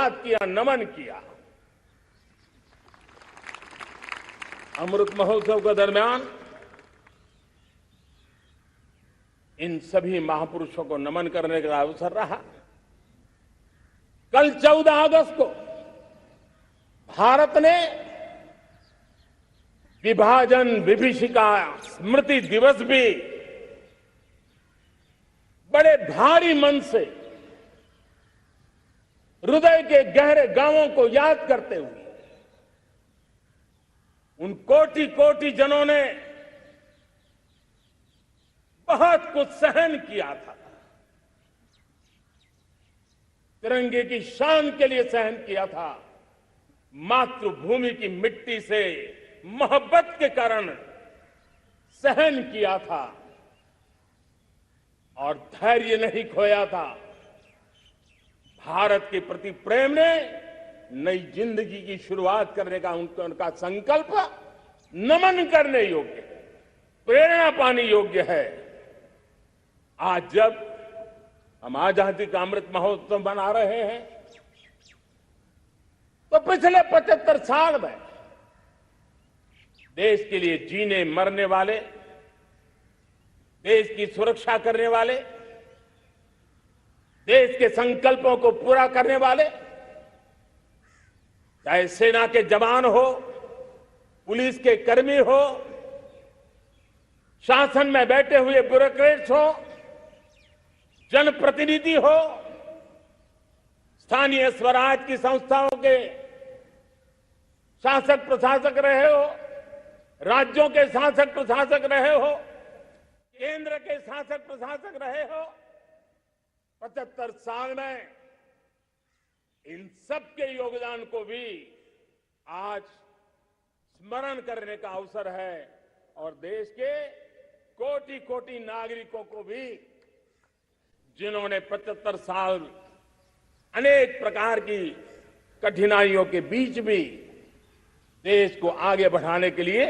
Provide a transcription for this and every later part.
याद किया, नमन किया। अमृत महोत्सव के दरमियान इन सभी महापुरुषों को नमन करने का अवसर रहा। कल 14 अगस्त को भारत ने विभाजन विभीषिका स्मृति दिवस भी बड़े भारी मन से हृदय के गहरे गांवों को याद करते हुए उन कोटि कोटि जनों ने बहुत कुछ सहन किया था, तिरंगे की शान के लिए सहन किया था, मातृभूमि की मिट्टी से मोहब्बत के कारण सहन किया था और धैर्य नहीं खोया था। भारत के प्रति प्रेम ने नई जिंदगी की शुरुआत करने का उनका संकल्प नमन करने योग्य है, प्रेरणा पाने योग्य है। आज जब हम आजादी का अमृत महोत्सव मना रहे हैं तो पिछले 75 साल में देश के लिए जीने मरने वाले, देश की सुरक्षा करने वाले, देश के संकल्पों को पूरा करने वाले, चाहे सेना के जवान हो, पुलिस के कर्मी हो, शासन में बैठे हुए ब्यूरोक्रेट्स हो, जनप्रतिनिधि हो, स्थानीय स्वराज की संस्थाओं के शासक प्रशासक रहे हो, राज्यों के शासक प्रशासक रहे हो, केंद्र के शासक प्रशासक रहे हो, 75 साल में इन सबके योगदान को भी आज स्मरण करने का अवसर है और देश के कोटि कोटि नागरिकों को भी जिन्होंने 75 साल अनेक प्रकार की कठिनाइयों के बीच भी देश को आगे बढ़ाने के लिए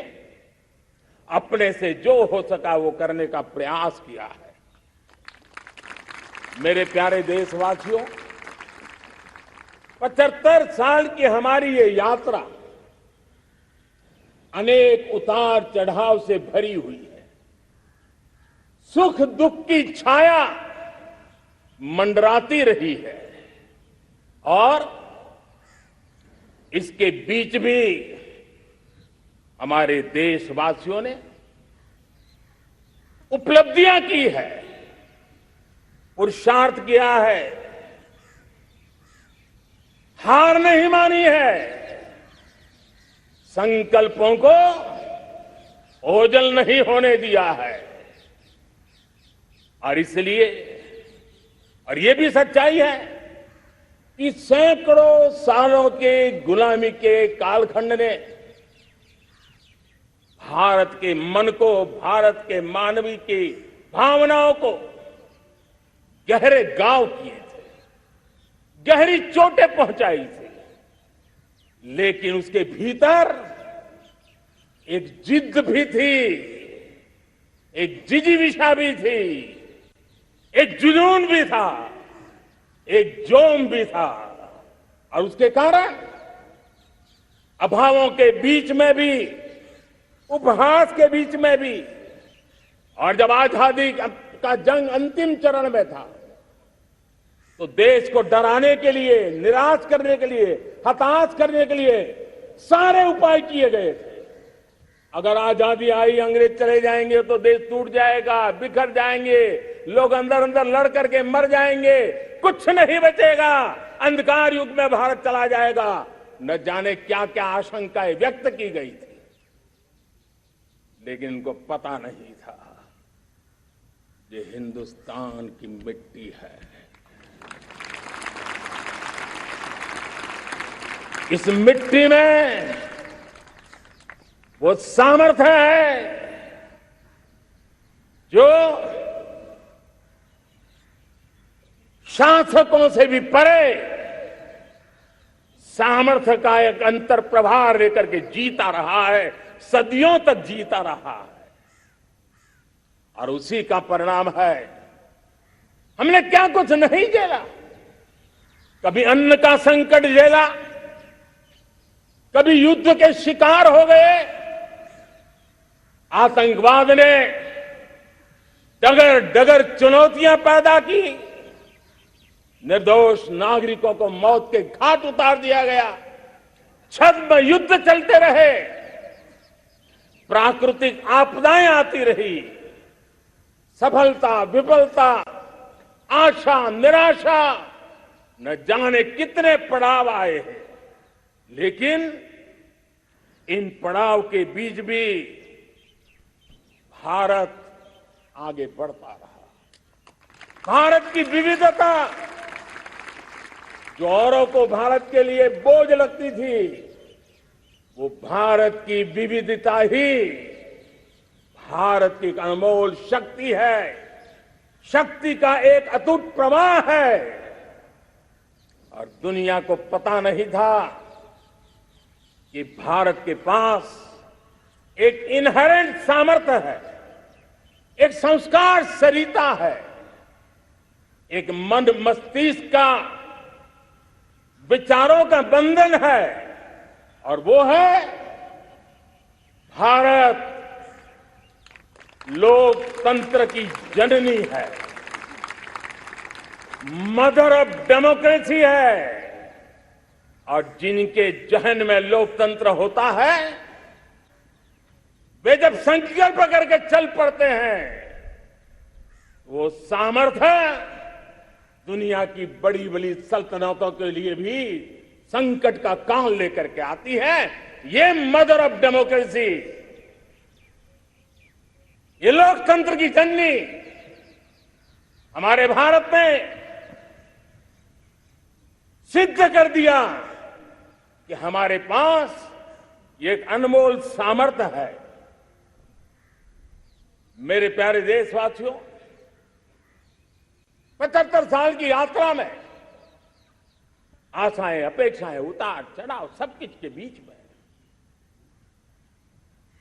अपने से जो हो सका वो करने का प्रयास किया है। मेरे प्यारे देशवासियों, 75 साल की हमारी ये यात्रा अनेक उतार चढ़ाव से भरी हुई है। सुख दुख की छाया मंडराती रही है और इसके बीच भी हमारे देशवासियों ने उपलब्धियां की है, पुरुषार्थ किया है, हार नहीं मानी है, संकल्पों को ओझल नहीं होने दिया है। और इसलिए और ये भी सच्चाई है कि सैकड़ों सालों के गुलामी के कालखंड ने भारत के मन को, भारत के मानवीय की भावनाओं को गहरे घाव किए थे, गहरी चोटें पहुंचाई थी, लेकिन उसके भीतर एक जिद भी थी, एक जिजीविषा भी थी, एक जुनून भी था, एक जोम भी था। और उसके कारण अभावों के बीच में भी, उपहास के बीच में भी, और जब आजादी का जंग अंतिम चरण में था तो देश को डराने के लिए, निराश करने के लिए, हताश करने के लिए सारे उपाय किए गए थे। अगर आजादी आई, अंग्रेज चले जाएंगे तो देश टूट जाएगा, बिखर जाएंगे, लोग अंदर अंदर लड़ करके मर जाएंगे, कुछ नहीं बचेगा, अंधकार युग में भारत चला जाएगा। न जाने क्या क्या आशंकाएं व्यक्त की गई थी, लेकिन उनको पता नहीं था ये हिंदुस्तान की मिट्टी है। इस मिट्टी में वो सामर्थ्य है जो शासकों से भी परे सामर्थ्य का एक अंतर प्रभार लेकर के जीता रहा है, सदियों तक जीता रहा है। और उसी का परिणाम है हमने क्या कुछ नहीं झेला, कभी अन्न का संकट झेला, कभी युद्ध के शिकार हो गए। आतंकवाद ने डगर डगर चुनौतियां पैदा की। निर्दोष नागरिकों को मौत के घाट उतार दिया गया। छद्म युद्ध चलते रहे। प्राकृतिक आपदाएं आती रही। सफलता, विफलता, आशा, निराशा, न जाने कितने पड़ाव आए हैं। लेकिन इन पड़ाव के बीच भी भारत आगे बढ़ता रहा। भारत की विविधता, जो औरों को भारत के लिए बोझ लगती थी, वो भारत की विविधता ही भारत की एक अनमोल शक्ति है। शक्ति का एक अटूट प्रवाह है। और दुनिया को पता नहीं था कि भारत के पास एक इनहेरेंट सामर्थ्य है, एक संस्कार सरिता है, एक मन मस्तिष्क का विचारों का बंधन है। और वो है भारत लोकतंत्र की जननी है, मदर ऑफ डेमोक्रेसी है। और जिनके जहन में लोकतंत्र होता है, वे जब संकल्प करके चल पड़ते हैं, वो सामर्थ्य दुनिया की बड़ी बड़ी सल्तनतों के लिए भी संकट का काल लेकर के आती है। ये मदर ऑफ डेमोक्रेसी, ये लोकतंत्र की जननी हमारे भारत ने सिद्ध कर दिया कि हमारे पास ये एक अनमोल सामर्थ्य है। मेरे प्यारे देशवासियों, 75 साल की यात्रा में आशाएं, अपेक्षाएं, उतार चढ़ाव सब कुछ के बीच में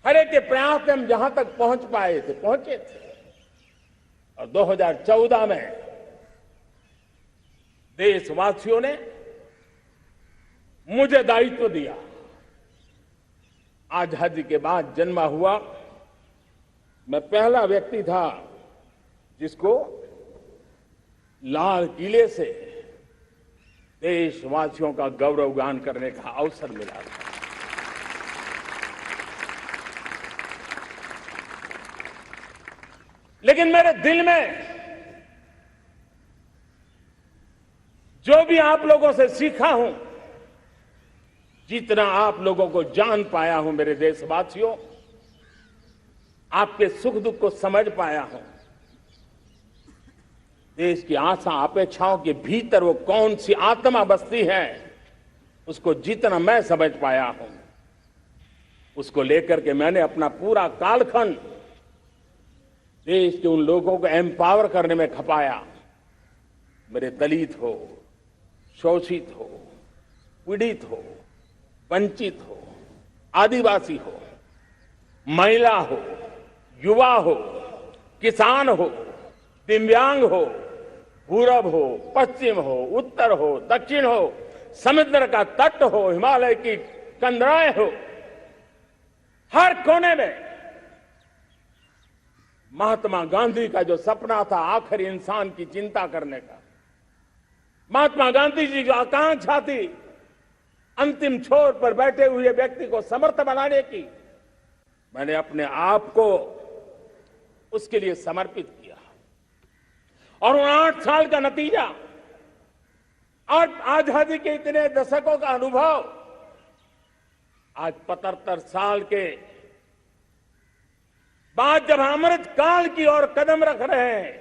हर एक के प्रयास से हम जहां तक पहुंच पाए थे, पहुंचे थे। और 2014 में देशवासियों ने मुझे दायित्व दिया। आजादी के बाद जन्मा हुआ मैं पहला व्यक्ति था जिसको लाल किले से देशवासियों का गौरवगान करने का अवसर मिला था। लेकिन मेरे दिल में जो भी आप लोगों से सीखा हूं, जितना आप लोगों को जान पाया हूं मेरे देशवासियों, आपके सुख दुख को समझ पाया हूं, देश की आशा अपेक्षाओं के भीतर वो कौन सी आत्मा बसती है, उसको जितना मैं समझ पाया हूं, उसको लेकर के मैंने अपना पूरा कालखंड देश के उन लोगों को एम्पावर करने में खपाया। मेरे दलित हो, शोषित हो, पीड़ित हो, वंचित हो, आदिवासी हो, महिला हो, युवा हो, किसान हो, दिव्यांग हो, पूरब हो, पश्चिम हो, उत्तर हो, दक्षिण हो, समुद्र का तट हो, हिमालय की कंदराएं हो, हर कोने में महात्मा गांधी का जो सपना था आखिर इंसान की चिंता करने का, महात्मा गांधी जी जो आकांक्षा थी अंतिम छोर पर बैठे हुए व्यक्ति को समर्थ बनाने की, मैंने अपने आप को उसके लिए समर्पित किया। और उन 8 साल का नतीजा और आजादी के इतने दशकों का अनुभव आज 75 साल के बाद जब अमृत काल की ओर कदम रख रहे हैं,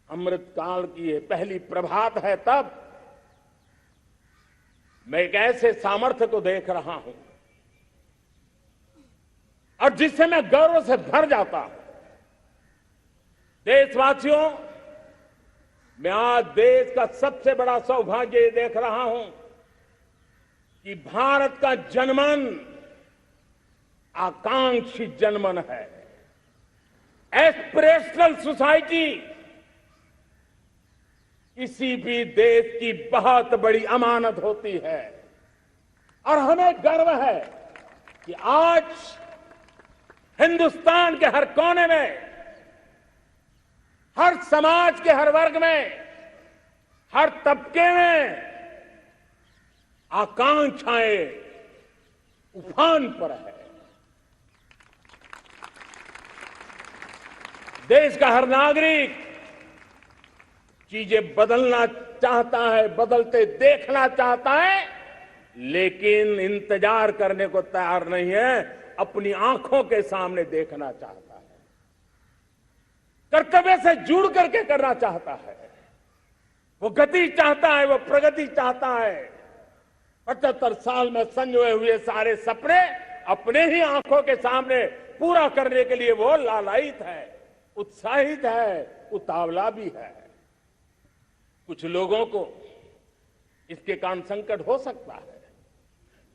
अमृत काल की ये पहली प्रभात है, तब मैं एक ऐसे सामर्थ्य को देख रहा हूं और जिससे मैं गौरव से भर जाता हूं। देशवासियों, मैं आज देश का सबसे बड़ा सौभाग्य ये देख रहा हूं कि भारत का जनमन आकांक्षी जनमन है, एस्पिरेशनल सोसाइटी, किसी भी देश की बहुत बड़ी अमानत होती है और हमें गर्व है कि आज हिंदुस्तान के हर कोने में, हर समाज के हर वर्ग में, हर तबके में आकांक्षाएं उफान पर है। देश का हर नागरिक चीजें बदलना चाहता है, बदलते देखना चाहता है, लेकिन इंतजार करने को तैयार नहीं है, अपनी आंखों के सामने देखना चाहता है, कर्तव्य से जुड़ करके करना चाहता है, वो गति चाहता है, वो प्रगति चाहता है। 75 साल में संजोए हुए सारे सपने अपने ही आंखों के सामने पूरा करने के लिए वो लालायित है, उत्साहित है, उतावला भी है। कुछ लोगों को इसके कारण संकट हो सकता है,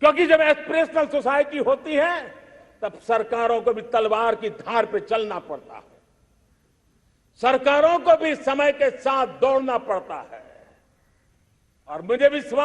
क्योंकि जब एस्पिरेशनल सोसाइटी होती है तब सरकारों को भी तलवार की धार पे चलना पड़ता है, सरकारों को भी समय के साथ दौड़ना पड़ता है। और मुझे विश्वास